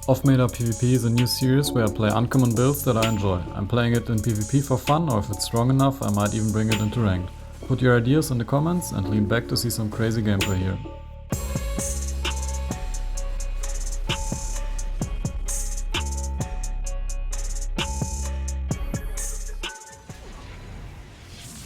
Offmeta PvP is a new series where I play uncommon builds that I enjoy. I'm playing it in PvP for fun, or if it's strong enough, I might even bring it into ranked. Put your ideas in the comments and lean back to see some crazy gameplay here.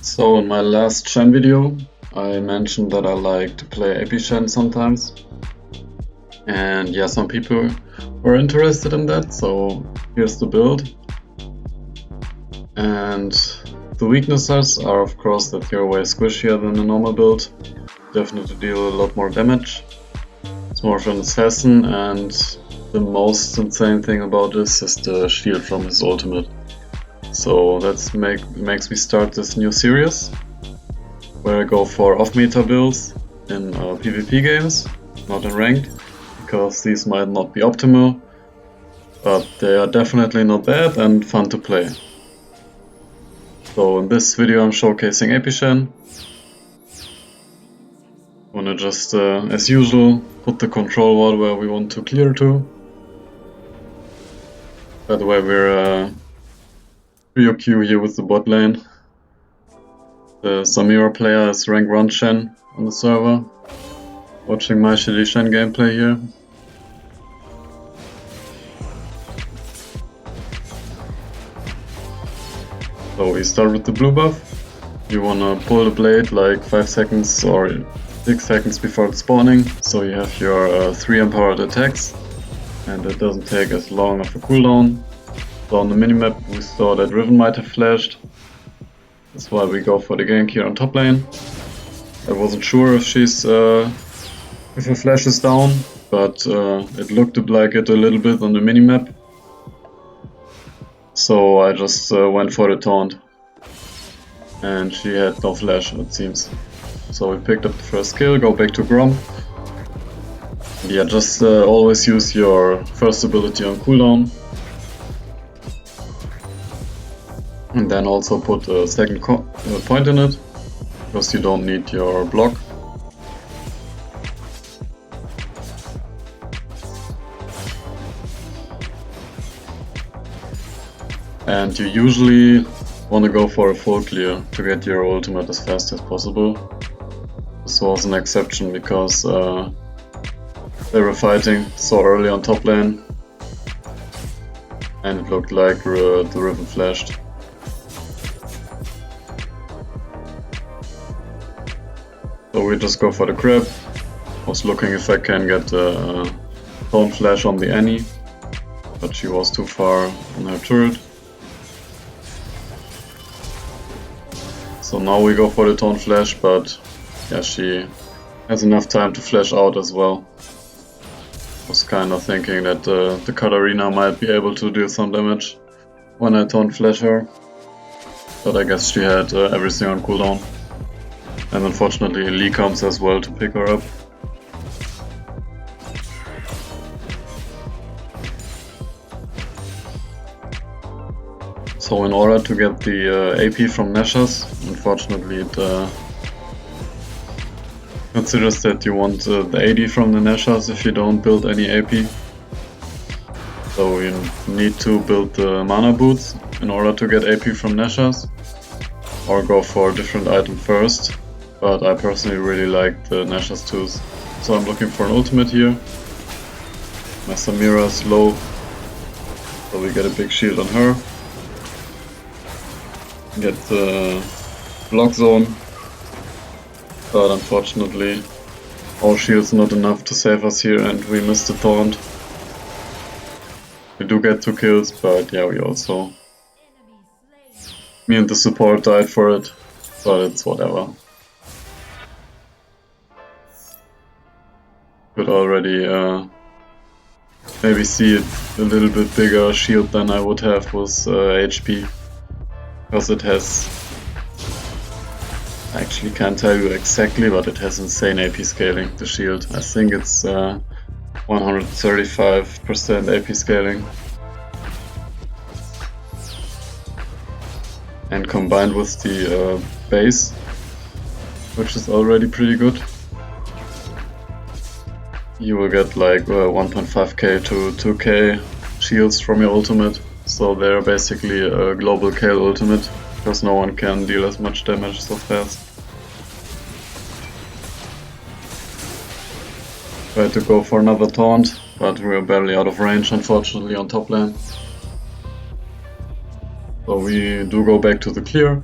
So in my last Shen video, I mentioned that I like to play AP Shen sometimes. And yeah, some people were interested in that, so here's the build. And the weaknesses are of course that you're way squishier than a normal build. Definitely deal a lot more damage. It's more of an assassin, and the most insane thing about this is the shield from his ultimate. So that makes me start this new series, where I go for off-meta builds in PvP games, not in ranked, because these might not be optimal, but they are definitely not bad and fun to play. So in this video I'm showcasing AP Shen. I wanna just, as usual, put the control ward where we want to clear to. By the way, we're Pecyo here with the bot lane. The Samira player is rank 1 Shen on the server. Watching my shitty Shen gameplay here. So we start with the blue buff. You wanna pull the blade like 5 seconds or 6 seconds before it's spawning, so you have your 3 empowered attacks and it doesn't take as long of a cooldown. So on the minimap we saw that Riven might have flashed. That's why we go for the gank here on top lane. I wasn't sure if she's if her flash is down, but it looked like it a little bit on the minimap. So I just went for the taunt, and she had no flash, it seems. So we picked up the first kill, go back to Grom. Yeah, just always use your first ability on cooldown. And then also put a second point in it, because you don't need your block. And you usually want to go for a full clear to get your ultimate as fast as possible. This was an exception because they were fighting so early on top lane and it looked like the Riven flashed. So we just go for the grab. I was looking if I can get a taunt flash on the Annie, but she was too far on her turret. So now we go for the taunt flash, but yeah, she has enough time to flash out as well. I was kinda thinking that the Katarina might be able to do some damage when I taunt flash her, but I guess she had everything on cooldown. And unfortunately Lee comes as well to pick her up. So in order to get the AP from Nashas, unfortunately it considers that you want the AD from the Nashas if you don't build any AP. So you need to build the mana boots in order to get AP from Nashas, or go for a different item first. But I personally really like the Nashas tools, so I'm looking for an ultimate here. My Samira is low, so we get a big shield on her. Get the block zone, but unfortunately our shield's not enough to save us here and we missed the taunt. We do get 2 kills, but yeah, me and the support died for it, but it's whatever. Could already maybe see it a little bit bigger shield than I would have with HP. Because it has, I actually can't tell you exactly, but it has insane AP scaling, the shield. I think it's 135% AP scaling. And combined with the base, which is already pretty good, you will get like 1.5k to 2k shields from your ultimate. So they're basically a global kill ultimate, because no one can deal as much damage so fast. Tried to go for another taunt, but we're barely out of range unfortunately on top lane. So we do go back to the clear.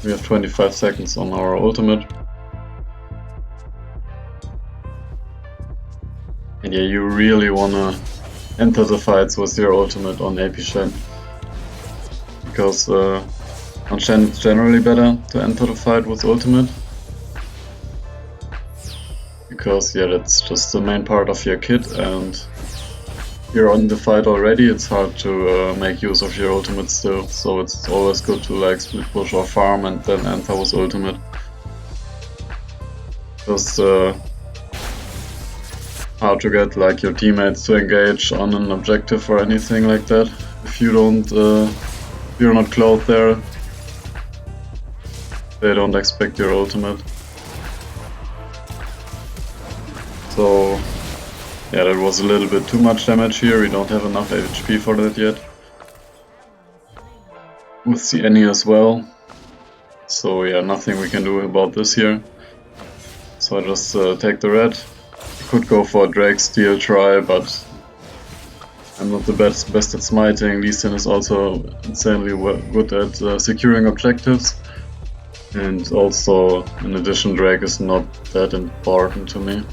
We have 25 seconds on our ultimate. And yeah, you really wanna enter the fights with your ultimate on AP Shen. Because on Shen it's generally better to enter the fight with ultimate. Because yeah, that's just the main part of your kit, and you're on the fight already, it's hard to make use of your ultimate still. So it's always good to like split push or farm and then enter with ultimate. Just how to get like your teammates to engage on an objective or anything like that. If you don't, you're not close there, they don't expect your ultimate. So yeah, that was a little bit too much damage here. We don't have enough HP for that yet. With the Annie as well. So yeah, nothing we can do about this here. So I just take the red. Could go for a Drake Steel try, but I'm not the best at smiting. Lee Sin is also insanely good at securing objectives. And also, in addition, Drake is not that important to me.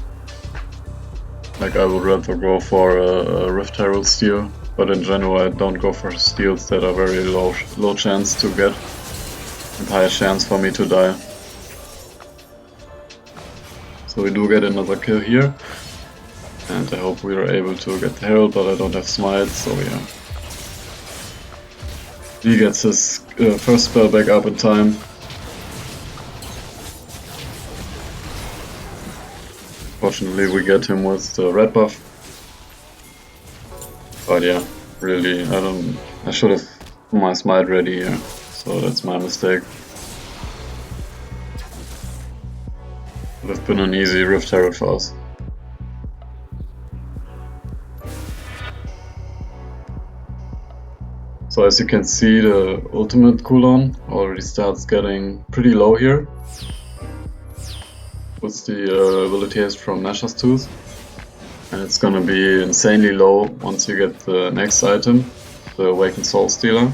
Like, I would rather go for a Rift Herald Steel, but in general I don't go for steals that are very low chance to get and high chance for me to die. So we do get another kill here, and I hope we are able to get the Herald, but I don't have smite, so yeah. He gets his first spell back up in time. Fortunately we get him with the red buff. But yeah, really, I should have my smite ready here, so that's my mistake. Would have been an easy Rift Herald for us. So as you can see, the ultimate cooldown already starts getting pretty low here. With the ability haste from Nashor's Tooth. And it's gonna be insanely low once you get the next item, the Awakened Soul Stealer,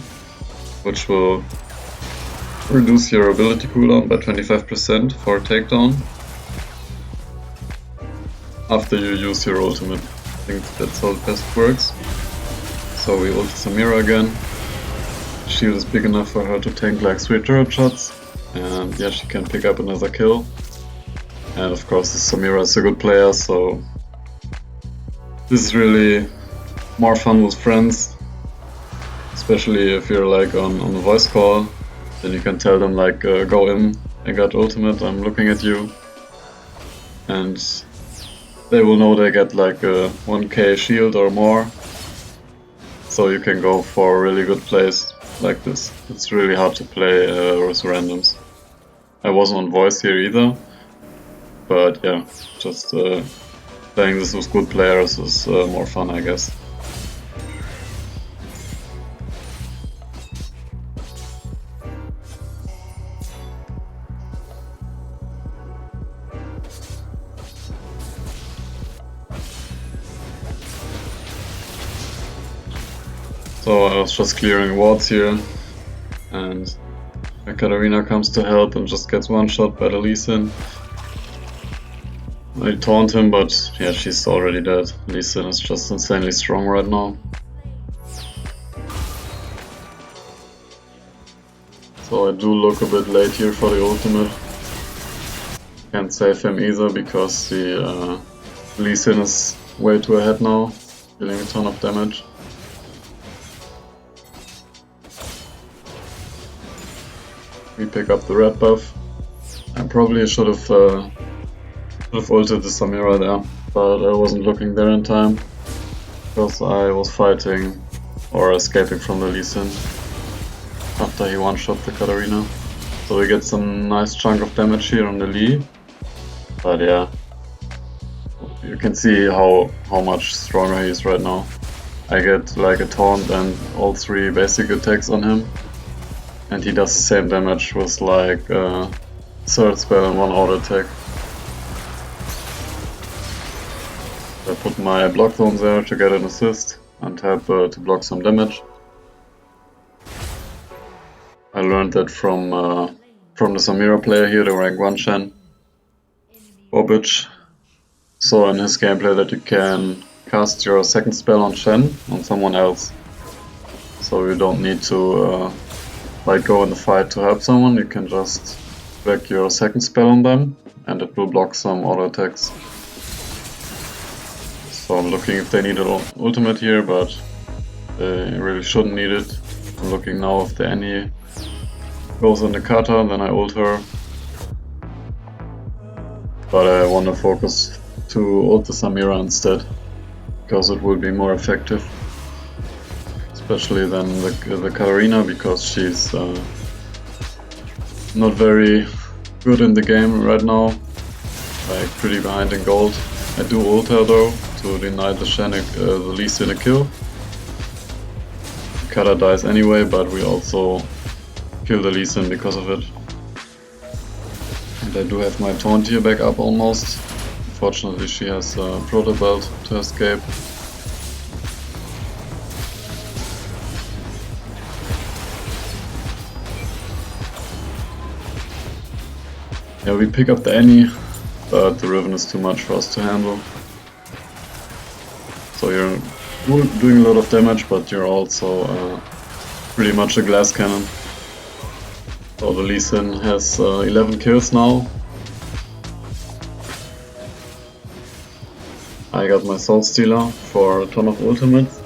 which will reduce your ability cooldown by 25% for a takedown after you use your ultimate. I think that's how it best works. So we ult Samira again. Shield is big enough for her to tank like 3 turret shots, and yeah, she can pick up another kill. And of course, Samira is a good player, so this is really more fun with friends, especially if you're like on a voice call. Then you can tell them like, go in, I got ultimate, I'm looking at you, and they will know they get like a 1k shield or more, so you can go for a really good plays like this. It's really hard to play with randoms. I wasn't on voice here either, but yeah, just playing this with good players is more fun, I guess. So I was just clearing wards here, and Katarina comes to help and just gets one shot by the Lee Sin. I taunt him, but yeah, she's already dead. Lee Sin is just insanely strong right now. So I do look a bit late here for the ultimate. Can't save him either because the Lee Sin is way too ahead now, dealing a ton of damage. We pick up the red buff. I probably should have ulted the Samira there, but I wasn't looking there in time because I was fighting or escaping from the Lee Sin after he one-shot the Katarina. So we get some nice chunk of damage here on the Lee, but yeah, you can see how much stronger he is right now. I get like a taunt and all 3 basic attacks on him, and he does the same damage with like a 3rd spell and 1 auto attack. I put my block zone there to get an assist and help to block some damage. I learned that from the Samira player here, the rank 1 Shen, Obich. So in his gameplay that you can cast your 2nd spell on Shen on someone else. So you don't need to like go in the fight to help someone, you can just whack your 2nd spell on them and it will block some auto attacks. So I'm looking if they need an ultimate here, but they really shouldn't need it. I'm looking now if the Annie goes in the kata, then I ult her. But I want to focus to ult the Samira instead, because it will be more effective. Especially than the Katarina, because she's not very good in the game right now. Like pretty behind in gold. I do ult her though, to deny the Shen the Lee Sin a kill. Kata dies anyway, but we also kill the Lee Sin because of it. And I do have my taunt here back up almost. Unfortunately she has a proto belt to escape. Yeah, we pick up the Annie, but the Riven is too much for us to handle. So you're doing a lot of damage, but you're also pretty much a glass cannon. So the Lee Sin has 11 kills now. I got my Soul Stealer for a ton of ultimates.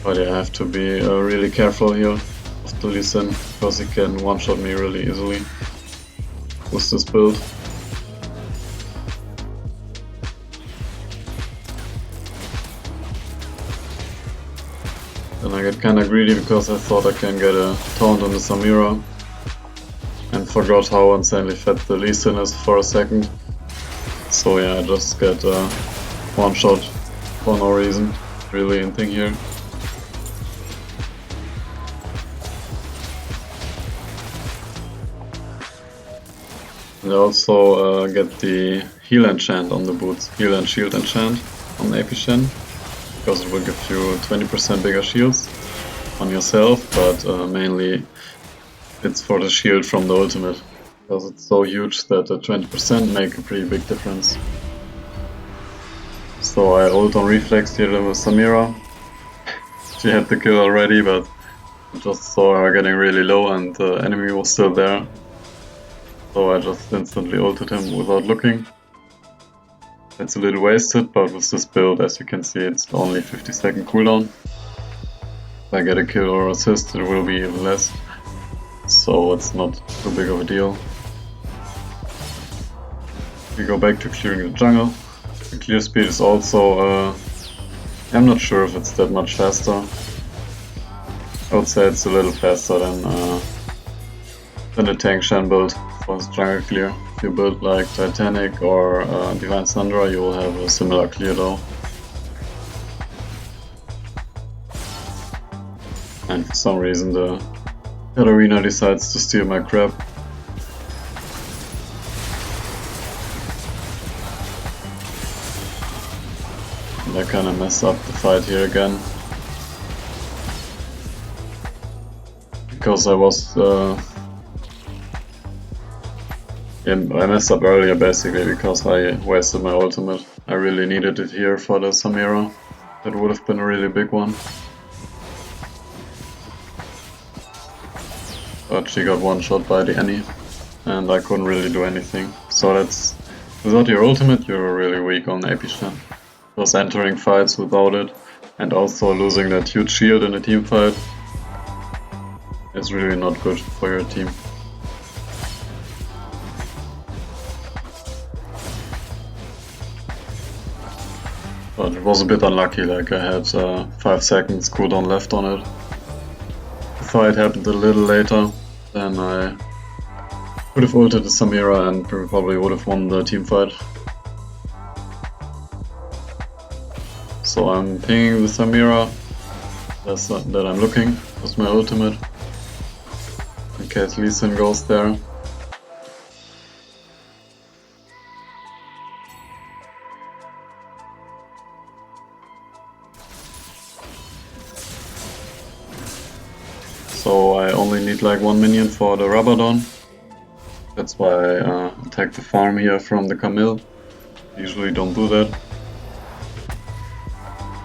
But yeah, I have to be really careful here with the Lee Sin, because he can one-shot me really easily with this build. Then I get kinda greedy because I thought I can get a taunt on the Samira and forgot how insanely fat the Lee Sin is for a second. So yeah, I just get one shot for no reason, really anything here. And I also get the heal enchant on the boots, heal and shield enchant on AP Shen, because it will give you 20% bigger shields on yourself, but mainly it's for the shield from the ultimate, because it's so huge that the 20% make a pretty big difference. So I ult on reflex here with Samira. She had the kill already, but I just saw her getting really low and the enemy was still there. So I just instantly ulted him without looking. It's a little wasted, but with this build, as you can see, it's only 50-second cooldown. If I get a kill or assist, it will be even less. So it's not too big of a deal. We go back to clearing the jungle. The clear speed is also, I'm not sure if it's that much faster. I would say it's a little faster than the tank Shen build for his jungle clear. If you build like Titanic or Divine Sandra, you will have a similar clear though. And for some reason the Katarina decides to steal my crab. And I kinda mess up the fight here again. Because I was I messed up earlier basically because I wasted my ultimate. I really needed it here for the Samira. That would have been a really big one. But she got one shot by the Annie and I couldn't really do anything. So that's, without your ultimate you're really weak on AP Shen. Because entering fights without it and also losing that huge shield in a team fight is really not good for your team. But it was a bit unlucky, like I had 5 seconds cooldown left on it. The fight happened a little later than I Could have ulted the Samira and probably would have won the team fight. So I'm pinging the Samira that I'm looking with my ultimate in case Lee Sin goes there. So I only need like one minion for the Rabadon. That's why I attack the farm here from the Camille. Usually don't do that.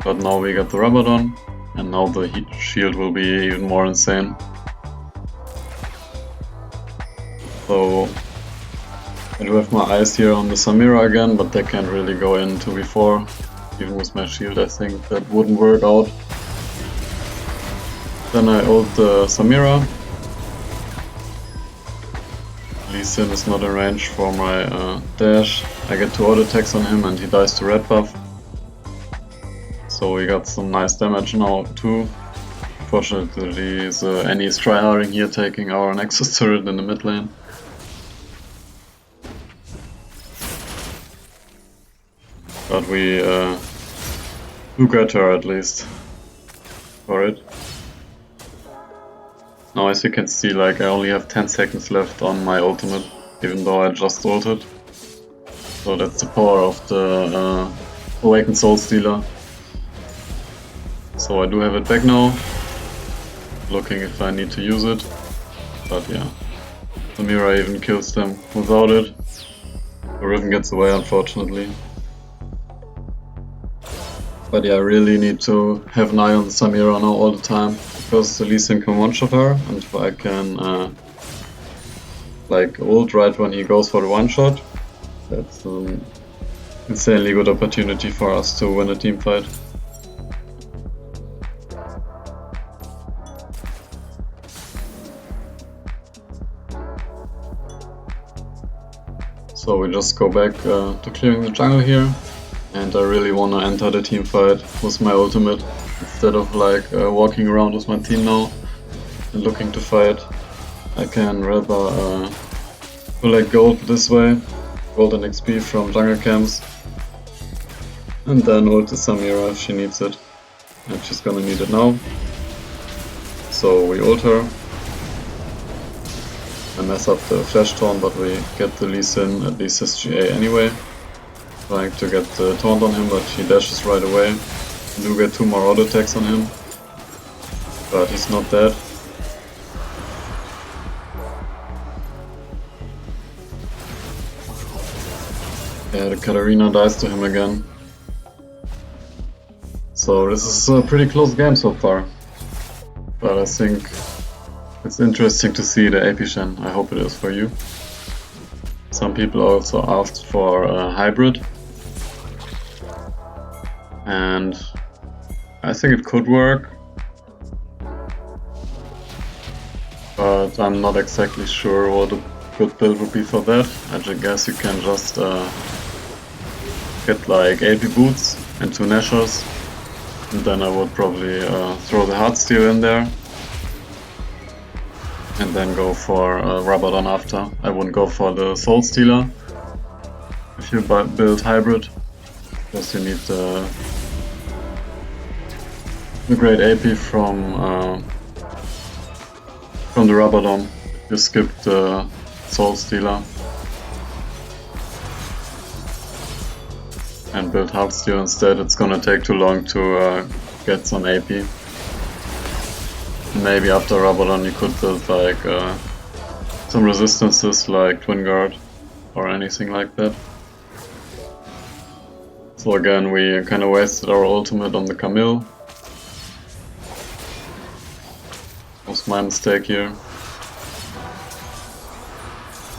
But now we got the Rabadon, and now the shield will be even more insane. So I do have my eyes here on the Samira again, but they can't really go in 2v4. Even with my shield I think that wouldn't work out. Then I ult the Samira. Lee Sin is not in range for my dash. I get 2 auto attacks on him and he dies to red buff. So we got some nice damage now too. Fortunately the Annie is tryharding here, taking our Nexus turret in the mid lane. But we do get her at least for it. Now as you can see, like I only have 10 seconds left on my ultimate, even though I just ulted. So that's the power of the Awakened Soul Stealer. So I do have it back now, looking if I need to use it, but yeah, Samira even kills them without it. The Riven gets away unfortunately. But yeah, I really need to have an eye on Samira now all the time, because the Lee Sin can one-shot her, and if I can like ult right when he goes for the one-shot, that's an insanely good opportunity for us to win a team fight. So we just go back to clearing the jungle here, and I really want to enter the team fight with my ultimate instead of like walking around with my team now and looking to fight. I can rather collect gold this way, gold and XP from jungle camps, and then ult the Samira if she needs it, and she's gonna need it now. So we ult her. I mess up the flash taunt, but we get the Lee Sin at least his GA anyway. Trying to get the taunt on him, but he dashes right away. We do get 2 more auto attacks on him, but he's not dead. Yeah, the Katarina dies to him again. So this is a pretty close game so far, but I think it's interesting to see the AP Shen. I hope it is for you. Some people also asked for a hybrid, and I think it could work, but I'm not exactly sure what a good build would be for that. I guess you can just get like AP boots and 2 Nashers, and then I would probably throw the Heartsteel in there. And then go for Rabadon after. I wouldn't go for the Soul Stealer if you build hybrid, because you need the great AP from the Rabadon. You skip the Soul Stealer and build Heartsteel instead. It's gonna take too long to get some AP. Maybe after Rabadon you could build like some resistances like Twin Guard or anything like that. So again, we kinda wasted our ultimate on the Camille. Was my mistake here.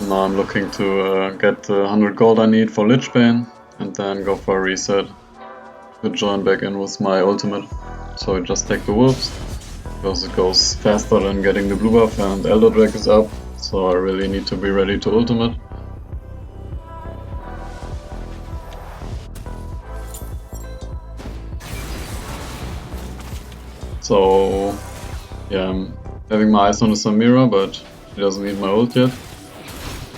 Now I'm looking to get the 100 gold I need for Lich Bane and then go for a reset to join back in with my ultimate. So I just take the wolves, because it goes faster than getting the blue buff, and Elder Drake is up, so I really need to be ready to ultimate. So yeah, I'm having my eyes on the Samira, but she doesn't need my ult yet.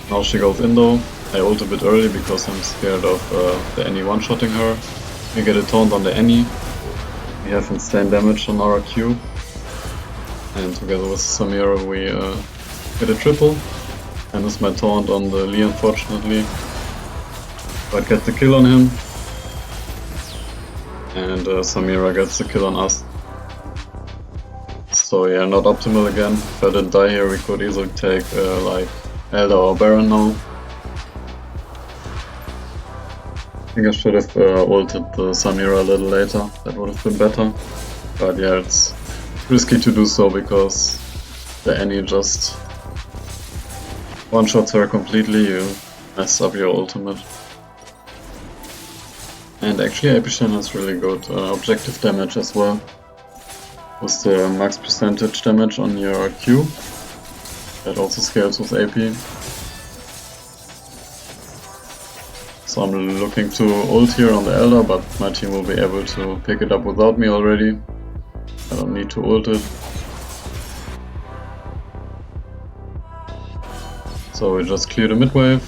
Now she goes in though. I ult a bit early because I'm scared of the Annie one-shotting her. We get a taunt on the Annie. We have insane damage on our Q. And together with Samira we get a triple. And it's my taunt on the Lee, unfortunately. But get the kill on him. And Samira gets the kill on us. So yeah, not optimal again. If I didn't die here, we could easily take like Elder or Baron now. I think I should have ulted the Samira a little later. That would have been better. But yeah, it's risky to do so because the Annie just one-shots her completely. You mess up your ultimate. And actually AP Shen has really good objective damage as well. With the max percentage damage on your Q. That also scales with AP. So I'm looking to ult here on the Elder, but my team will be able to pick it up without me already. I don't need to ult it. So we just clear the mid wave.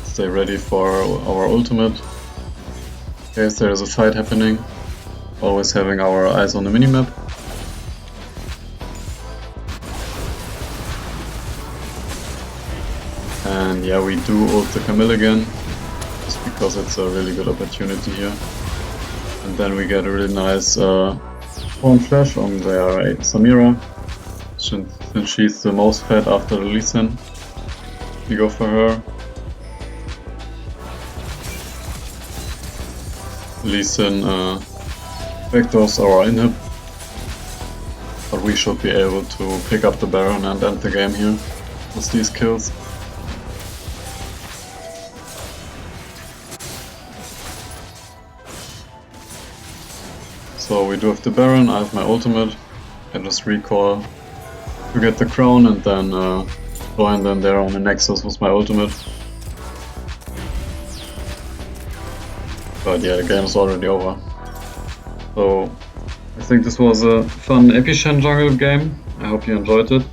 Stay ready for our ultimate. In case there is a fight happening. Always having our eyes on the minimap. And yeah, we do ult the Camille again, just because it's a really good opportunity here. And then we get a really nice horn flash on their Samira, since she's the most fed after the Lee Sin. We go for her. Lee Sin vectors our inhib, but we should be able to pick up the Baron and end the game here with these kills. So we do have the Baron, I have my ultimate. I just recall to get the crown and then join them there on the Nexus with my ultimate. But yeah, the game is already over. So I think this was a fun AP Shen jungle game. I hope you enjoyed it.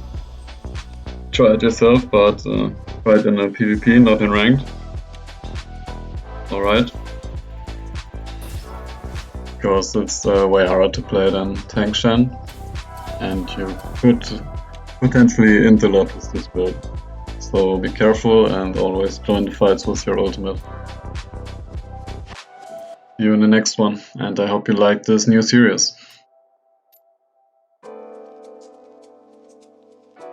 Try it yourself, but try it in a PvP, not in ranked. Alright. Because it's way harder to play than tank Shen. And you could potentially int a lot with this build. So be careful and always join the fights with your ultimate. See you in the next one, and I hope you like this new series.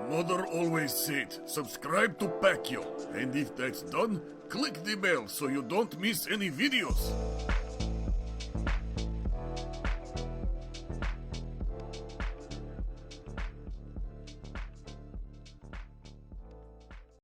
Mother always said, subscribe to Pecyo, and if that's done, click the bell so you don't miss any videos.